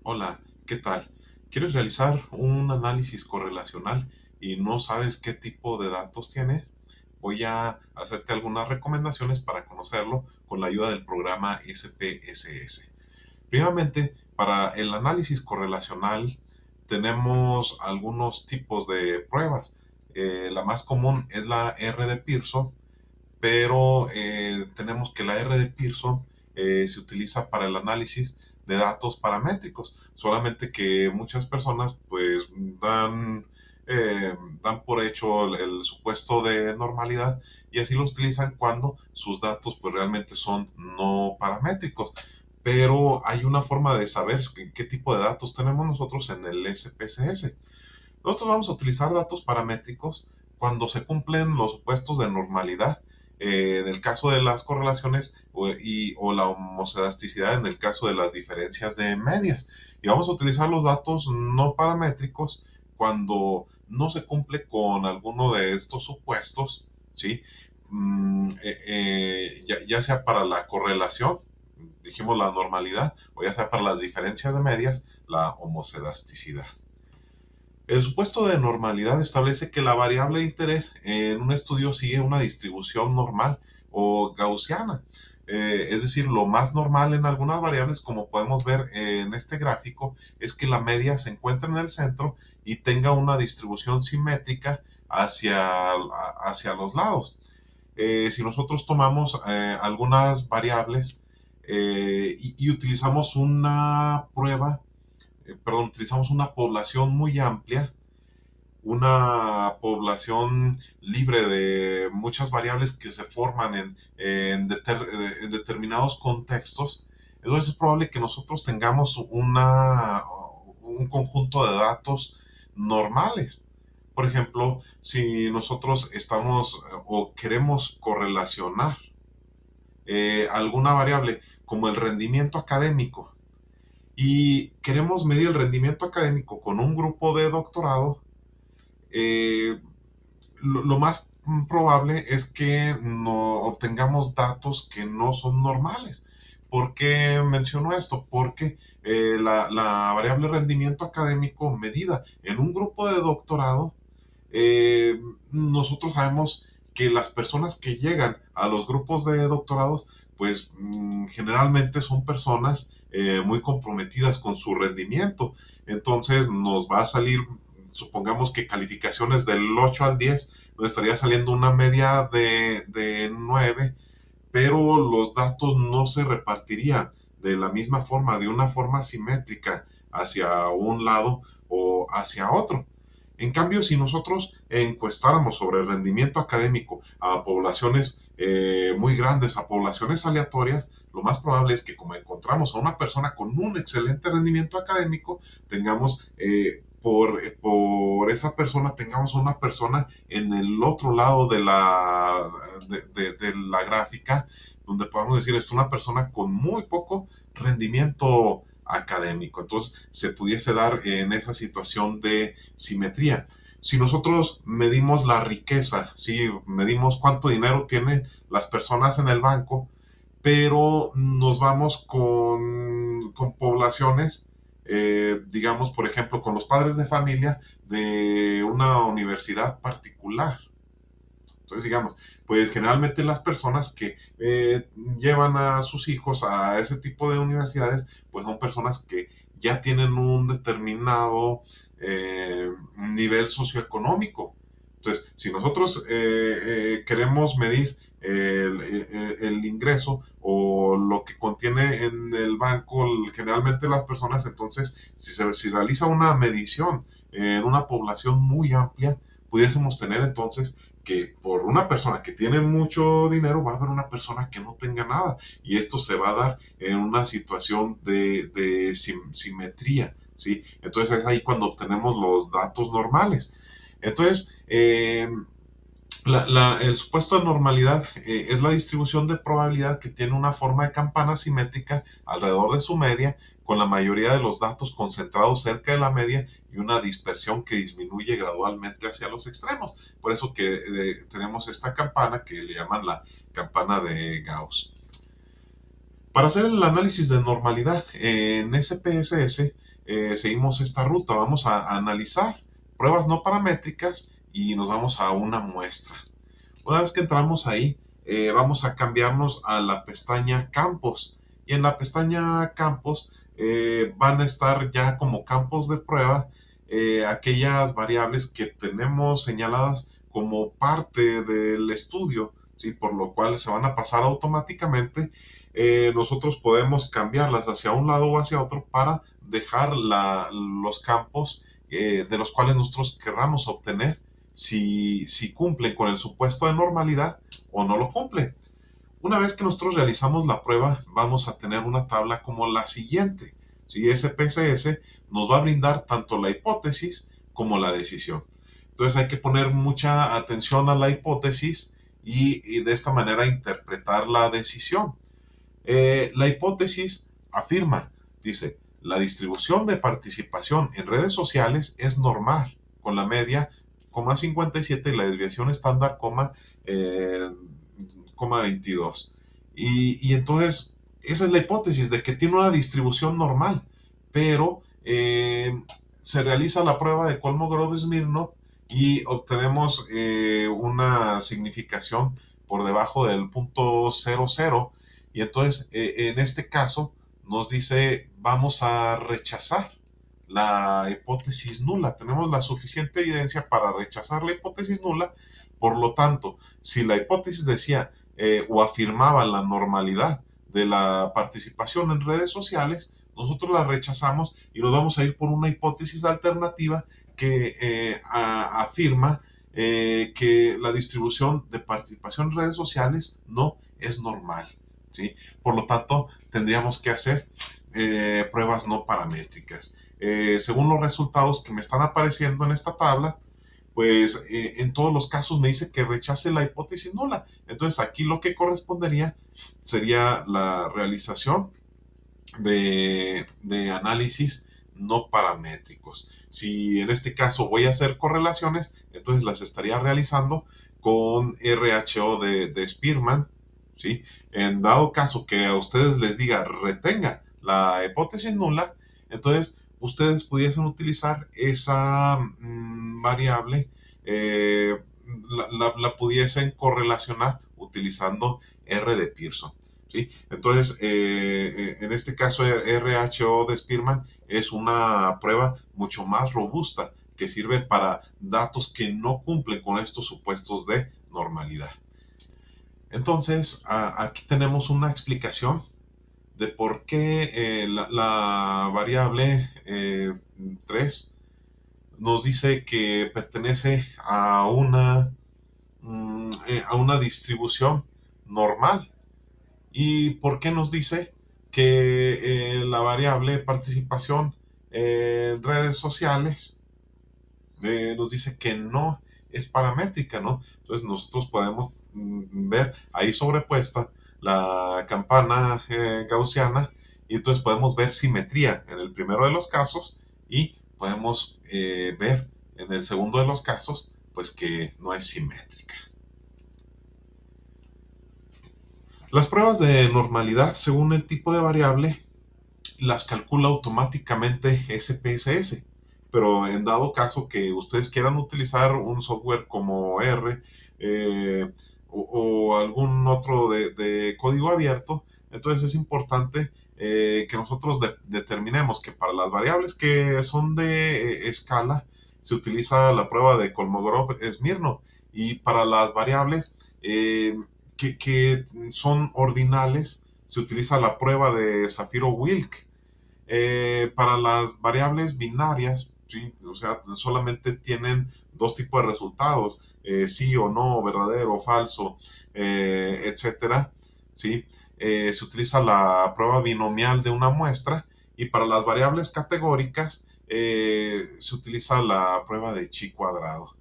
Hola, ¿qué tal? ¿Quieres realizar un análisis correlacional y no sabes qué tipo de datos tienes? Voy a hacerte algunas recomendaciones para conocerlo con la ayuda del programa SPSS. Primeramente, para el análisis correlacional tenemos algunos tipos de pruebas. La más común es la R de Pearson, pero tenemos que la R de Pearson se utiliza para el análisis de datos paramétricos, solamente que muchas personas pues dan por hecho el supuesto de normalidad y así lo utilizan cuando sus datos pues realmente son no paramétricos. Pero hay una forma de saber qué tipo de datos tenemos nosotros en el SPSS. Nosotros vamos a utilizar datos paramétricos cuando se cumplen los supuestos de normalidad, en el caso de las correlaciones o la homocedasticidad en el caso de las diferencias de medias. Y vamos a utilizar los datos no paramétricos cuando no se cumple con alguno de estos supuestos, ¿sí? Ya sea para la correlación, dijimos la normalidad, o ya sea para las diferencias de medias, la homocedasticidad. El supuesto de normalidad establece que la variable de interés en un estudio sigue una distribución normal o gaussiana. Es decir, lo más normal en algunas variables, como podemos ver en este gráfico, es que la media se encuentre en el centro y tenga una distribución simétrica hacia los lados. Si nosotros tomamos algunas variables y utilizamos una prueba, utilizamos una población muy amplia, una población libre de muchas variables que se forman en determinados contextos, entonces es probable que nosotros tengamos un conjunto de datos normales. Por ejemplo, si nosotros estamos o queremos correlacionar alguna variable como el rendimiento académico y queremos medir el rendimiento académico con un grupo de doctorado, eh, lo más probable es que no obtengamos datos que no son normales. ¿Por qué menciono esto? Porque la variable rendimiento académico medida en un grupo de doctorado, eh, nosotros sabemos que las personas que llegan a los grupos de doctorados, pues generalmente son personas muy comprometidas con su rendimiento. Entonces nos va a salir, supongamos que calificaciones del 8 al 10, nos estaría saliendo una media de 9, pero los datos no se repartirían de la misma forma, de una forma simétrica hacia un lado o hacia otro. En cambio, si nosotros encuestáramos sobre el rendimiento académico a poblaciones muy grandes, a poblaciones aleatorias, lo más probable es que como encontramos a una persona con un excelente rendimiento académico, tengamos por esa persona, tengamos una persona en el otro lado de la gráfica, donde podamos decir, es una persona con muy poco rendimiento académico. Entonces, se pudiese dar en esa situación de simetría. Si nosotros medimos la riqueza, si medimos cuánto dinero tienen las personas en el banco, pero nos vamos con poblaciones, digamos, por ejemplo, con los padres de familia de una universidad particular. Entonces, digamos, pues generalmente las personas que llevan a sus hijos a ese tipo de universidades, pues son personas que ya tienen un determinado nivel socioeconómico. Entonces, si nosotros queremos medir el ingreso o lo que contiene en el banco generalmente las personas, entonces si realiza una medición en una población muy amplia, pudiésemos tener entonces que por una persona que tiene mucho dinero va a haber una persona que no tenga nada y esto se va a dar en una situación de simetría, ¿sí? Entonces es ahí cuando obtenemos los datos normales. Entonces, el supuesto de normalidad es la distribución de probabilidad que tiene una forma de campana simétrica alrededor de su media, con la mayoría de los datos concentrados cerca de la media y una dispersión que disminuye gradualmente hacia los extremos. Por eso que tenemos esta campana que le llaman la campana de Gauss. Para hacer el análisis de normalidad en SPSS, seguimos esta ruta. Vamos a analizar pruebas no paramétricas y nos vamos a una muestra. Una vez que entramos ahí, vamos a cambiarnos a la pestaña Campos. Y en la pestaña Campos van a estar ya como campos de prueba aquellas variables que tenemos señaladas como parte del estudio, ¿sí? Por lo cual se van a pasar automáticamente. Nosotros podemos cambiarlas hacia un lado o hacia otro para dejar los campos de los cuales nosotros querramos obtener si cumplen con el supuesto de normalidad o no lo cumplen. Una vez que nosotros realizamos la prueba, vamos a tener una tabla como la siguiente. Si SPSS nos va a brindar tanto la hipótesis como la decisión. Entonces hay que poner mucha atención a la hipótesis y de esta manera interpretar la decisión. La hipótesis afirma, dice, la distribución de participación en redes sociales es normal, con la media, 0,57 y la desviación estándar, 0,22. Y entonces, esa es la hipótesis de que tiene una distribución normal, pero se realiza la prueba de Kolmogorov-Smirnov y obtenemos una significación por debajo del punto 00 y entonces, en este caso, nos dice, vamos a rechazar la hipótesis nula. Tenemos la suficiente evidencia para rechazar la hipótesis nula. Por lo tanto, si la hipótesis decía o afirmaba la normalidad de la participación en redes sociales, nosotros la rechazamos y nos vamos a ir por una hipótesis alternativa que afirma que la distribución de participación en redes sociales no es normal. ¿Sí? Por lo tanto, tendríamos que hacer pruebas no paramétricas. Según los resultados que me están apareciendo en esta tabla, pues en todos los casos me dice que rechace la hipótesis nula. Entonces aquí lo que correspondería sería la realización de análisis no paramétricos. Si en este caso voy a hacer correlaciones, entonces las estaría realizando con RHO de Spearman, ¿sí? En dado caso que a ustedes les diga retenga la hipótesis nula, entonces ustedes pudiesen utilizar esa variable, la pudiesen correlacionar utilizando R de Pearson. ¿Sí? Entonces, en este caso, RHO de Spearman es una prueba mucho más robusta que sirve para datos que no cumplen con estos supuestos de normalidad. Entonces, aquí tenemos una explicación de por qué la variable 3 nos dice que pertenece a una distribución normal. ¿Y por qué nos dice que la variable participación en redes sociales nos dice que no es paramétrica, ¿no? Entonces nosotros podemos ver ahí sobrepuesta la campana gaussiana y entonces podemos ver simetría en el primero de los casos y podemos ver en el segundo de los casos pues que no es simétrica. Las pruebas de normalidad según el tipo de variable las calcula automáticamente SPSS. Pero en dado caso que ustedes quieran utilizar un software como R o algún otro de código abierto, entonces es importante que nosotros determinemos que para las variables que son de escala se utiliza la prueba de Kolmogorov-Smirnov y para las variables que son ordinales se utiliza la prueba de Zafiro-Wilk. Para las variables binarias, ¿sí? O sea, solamente tienen dos tipos de resultados, sí o no, verdadero o falso, etcétera, ¿sí? Se utiliza la prueba binomial de una muestra y para las variables categóricas se utiliza la prueba de chi cuadrado.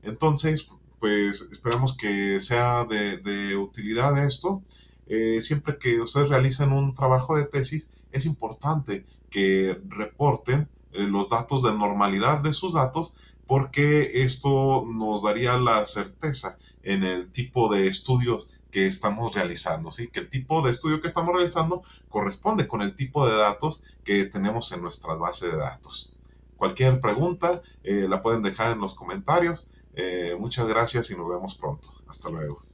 Entonces, pues esperamos que sea de utilidad esto. Siempre que ustedes realicen un trabajo de tesis, es importante que reporten los datos de normalidad de sus datos porque esto nos daría la certeza en el tipo de estudios que estamos realizando, ¿sí? Que el tipo de estudio que estamos realizando corresponde con el tipo de datos que tenemos en nuestras bases de datos. Cualquier pregunta la pueden dejar en los comentarios. Muchas gracias y nos vemos pronto. Hasta luego.